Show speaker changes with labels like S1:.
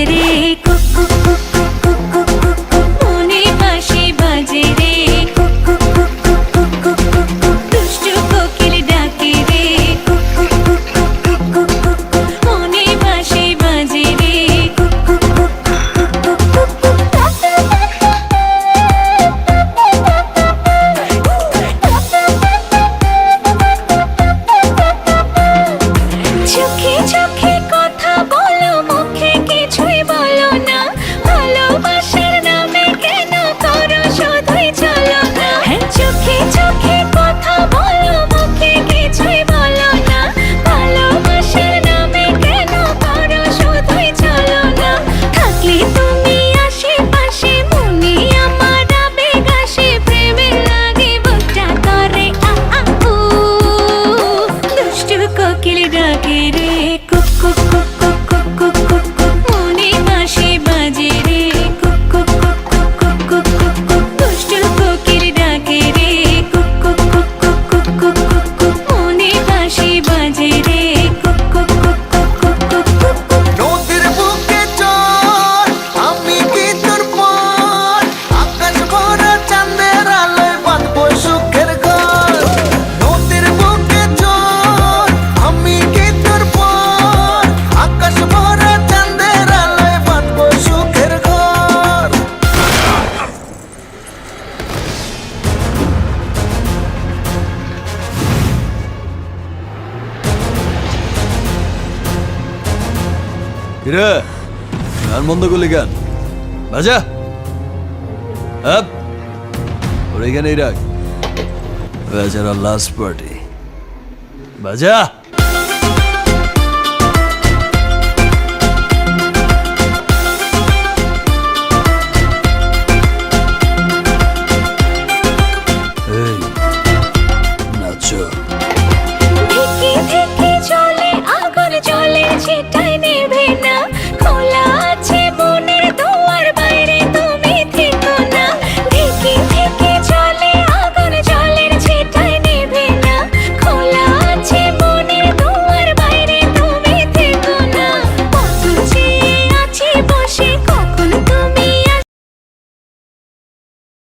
S1: রে cook cook cook cook cook cook cook মনে বাঁশি বাজে রে cook cook cook cook cook cook cook দুষ্টু কোকিল ডাকে রে cook cook cook cook cook cook cook মনে বাঁশি বাজে রে cook cook cook cook cook cook cook চোখে চোখে কথা বলো মুখে কিছুই বলো না ভালোবাসার নামে কেন করো শুধুই চলো না হ্যাঁ চোখে চোখে কথা বলো মুখে কিছুই বলো না ভালোবাসার নামে কেন করো শুধুই চলো না থাকলে তুমি আশেপাশে মনে আমার আবেগ আসে প্রেমে লাগে বুকটা করে আ আ উ দুষ্টু কোকিল ডাকে রে cook cook cook cook cook cook cook cook মনে বাঁশি বাজে রে cook cook cook cook cook cook cook cook দুষ্টু কোকিল ডাকে রে cook cook cook cook cook cook cook cook মনে বাঁশি বাজে রে cook cook cook cook cook cook cook cook
S2: নদীর বুকে চল আমি কি তোর পর আকাশ ভরা চাঁদের আলোয় বাঁধবো সুখের ঘর নদীর বুকে চল আমি কি তোর পর আকাশ ভরা চাঁদের আলোয় বাঁধবো সুখের ঘর
S3: কিরে গান বন্ধ করলি গান বাজা আপ ওর এখানেই রাখ বেচারা লাস্ট পার্টি বাজা